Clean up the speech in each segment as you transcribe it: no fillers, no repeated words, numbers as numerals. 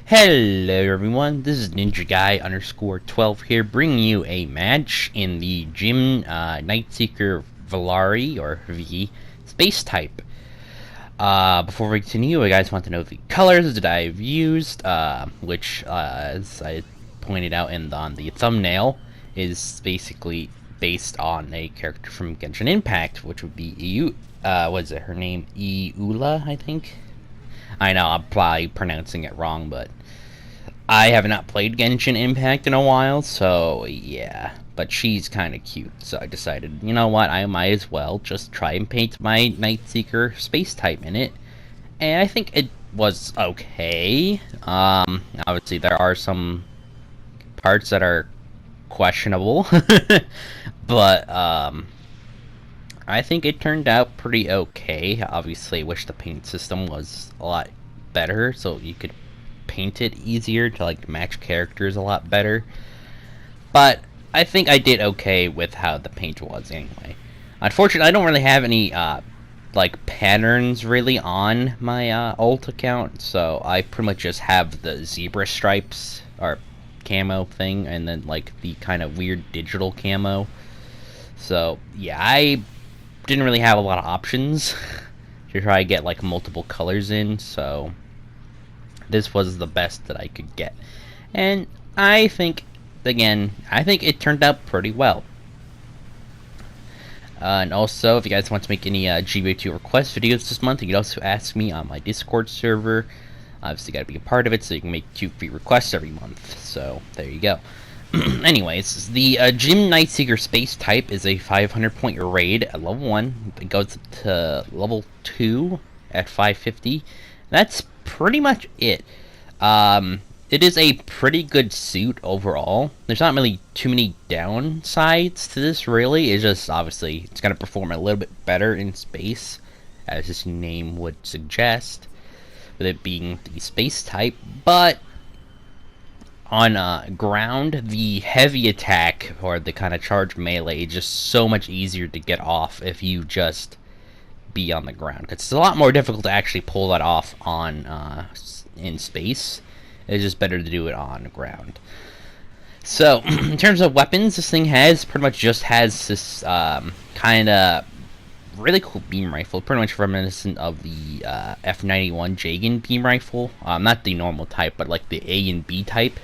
Hello everyone, this is Ninja Guy _12 here, bringing you a match in the Gym Nightseeker Valari, or V, space type. Before we continue, I guys want to know the colors that I've used, which, as I pointed out on the thumbnail, is basically based on a character from Genshin Impact, which would be what is it, her name? Eula, I think? I know, I'm probably pronouncing it wrong, but I have not played Genshin Impact in a while, so yeah. But she's kind of cute, so I decided, you know what, I might as well just try and paint my Nightseeker space type in it. And I think it was okay. Obviously there are some parts that are questionable, but I think it turned out pretty okay. Obviously, I wish the paint system was a lot better, so you could paint it easier to like match characters a lot better. But I think I did okay with how the paint was anyway. Unfortunately, I don't really have any like patterns really on my alt account, so I pretty much just have the zebra stripes or camo thing, and then like the kind of weird digital camo. So yeah, I didn't really have a lot of options to try to get like multiple colors in, so this was the best that I could get. And I think, again, I think it turned out pretty well. And also, if you guys want to make any GB02 request videos this month, you can also ask me on my Discord server. Obviously, got to be a part of it, so you can make 2 free requests every month. So, there you go. Anyways, the Gym Nightseeker space type is a 500 point raid at level 1. It goes up to level 2 at 550. That's pretty much it. It is a pretty good suit overall. There's not really too many downsides to this, really. It's just, obviously, it's going to perform a little bit better in space, as its name would suggest, with it being the space type. But on ground, the heavy attack, or the kind of charge melee, is just so much easier to get off if you just be on the ground. It's a lot more difficult to actually pull that off on in space. It's just better to do it on the ground. So, in terms of weapons, this thing pretty much just has this kind of really cool beam rifle, pretty much reminiscent of the F91 Jagan beam rifle. Not the normal type, but like the A and B type.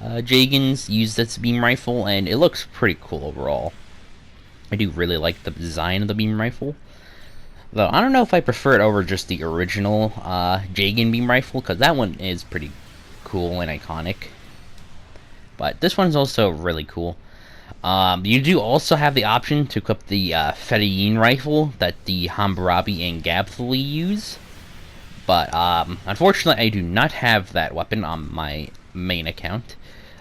Jagans use this beam rifle, and it looks pretty cool overall. I do really like the design of the beam rifle. Though, I don't know if I prefer it over just the original Jagan beam rifle, because that one is pretty cool and iconic. But this one's also really cool. You do also have the option to equip the Fedayeen rifle that the Hammurabi and Gabthuli use. But, unfortunately, I do not have that weapon on my main account.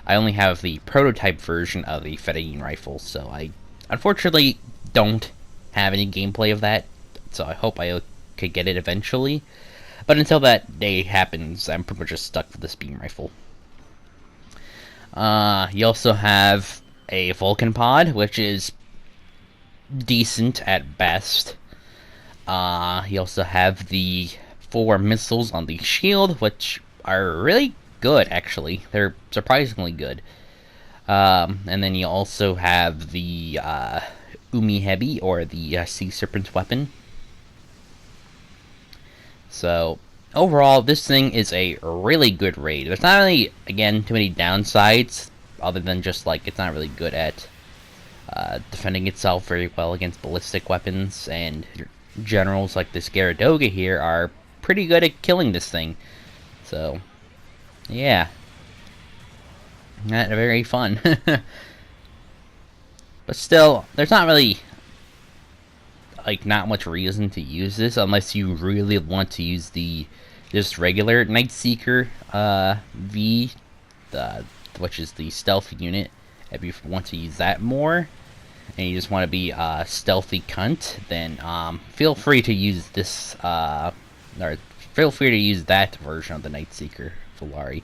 I only have the prototype version of the Fedayeen rifle, so I unfortunately don't have any gameplay of that. So I hope I could get it eventually. But until that day happens, I'm pretty much just stuck with this beam rifle. You also have a Vulcan pod, which is decent at best. You also have the 4 missiles on the shield, which are really good, actually. They're surprisingly good. And then you also have the Umihebi, or the Sea Serpent's weapon. So, overall, this thing is a really good raid. There's not really, again, too many downsides, other than just, like, it's not really good at defending itself very well against ballistic weapons, and generals like this Gyaradoga here are pretty good at killing this thing. So, yeah. Not very fun. But still, there's not really like not much reason to use this unless you really want to use the just regular Nightseeker V, which is the stealth unit. If you want to use that more and you just want to be a stealthy cunt, then feel free to use this or feel free to use that version of the Nightseeker Valari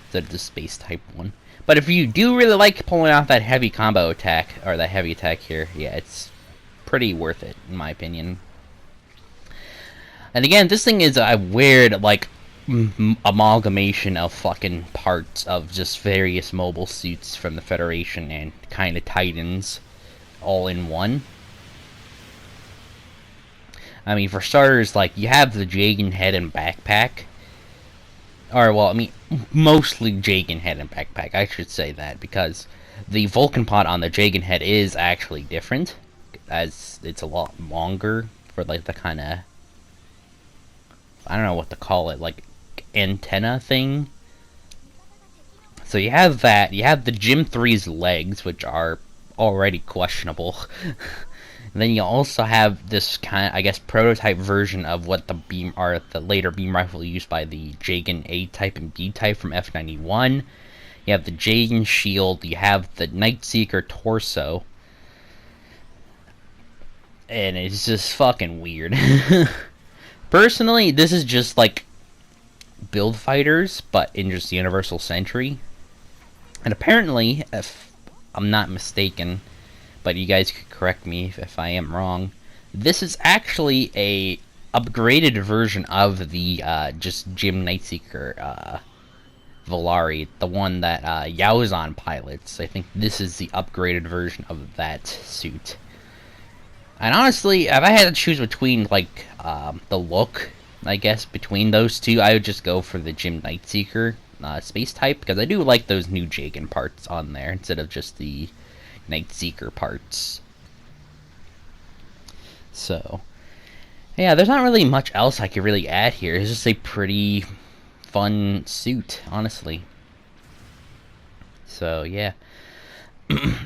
instead of the space type one. But if you do really like pulling off that heavy combo attack, or that heavy attack here, yeah, it's pretty worth it, in my opinion. And again, this thing is a weird, like, amalgamation of fucking parts of just various mobile suits from the Federation and kind of Titans all in one. I mean, for starters, like, you have the Jagan head and backpack. Or, well, I mean, mostly Jagan head and backpack, I should say that, because the Vulcan pod on the Jagan head is actually different, as it's a lot longer for, like, the kind of, I don't know what to call it, like, antenna thing. So you have that, you have the GB03's legs, which are already questionable. And then you also have this kind of, I guess, prototype version of what the beam are, the later beam rifle used by the Jagan A-type and B-type from F91. You have the Jagan shield, you have the Nightseeker torso. And it's just fucking weird. Personally, this is just like build fighters, but in just Universal Sentry. And apparently, if I'm not mistaken, but you guys could correct me if I am wrong, this is actually a upgraded version of the just Jim Nightseeker Volari, the one that Yaozan pilots. I think this is the upgraded version of that suit. And honestly, if I had to choose between, like, the look, I guess, between those two, I would just go for the Jim Nightseeker space type, because I do like those new Jagan parts on there, instead of just the Nightseeker parts. So, yeah, there's not really much else I could really add here. It's just a pretty fun suit, honestly. So, yeah.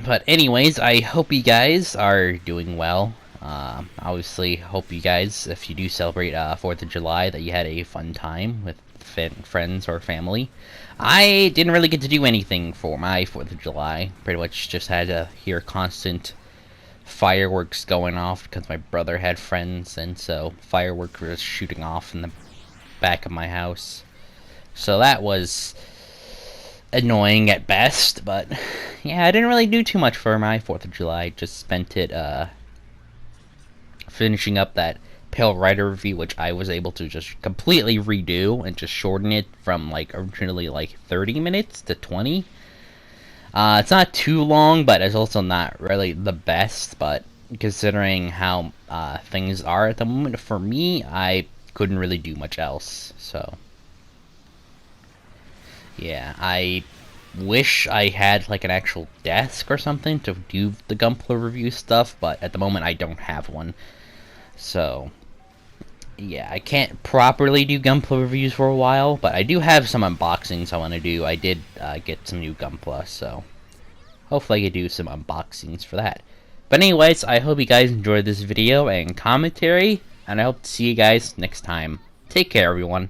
But anyways, I hope you guys are doing well. Obviously, hope you guys, if you do celebrate 4th of July, that you had a fun time with friends or family. I didn't really get to do anything for my 4th of July. Pretty much just had to hear constant fireworks going off because my brother had friends, and so fireworks were shooting off in the back of my house. So that was annoying at best, but yeah, I didn't really do too much for my 4th of July. Just spent it finishing up that Pale Rider review, which I was able to just completely redo and just shorten it from, like, originally like 30 minutes to 20. It's not too long, but it's also not really the best, but considering how things are at the moment for me, I couldn't really do much else. So yeah, I wish I had, like, an actual desk or something to do the Gunpla review stuff, but at the moment I don't have one. So yeah, I can't properly do Gunpla reviews for a while, but I do have some unboxings I want to do. I did get some new Gunpla, so hopefully I can do some unboxings for that. But anyways, I hope you guys enjoyed this video and commentary, and I hope to see you guys next time. Take care, everyone.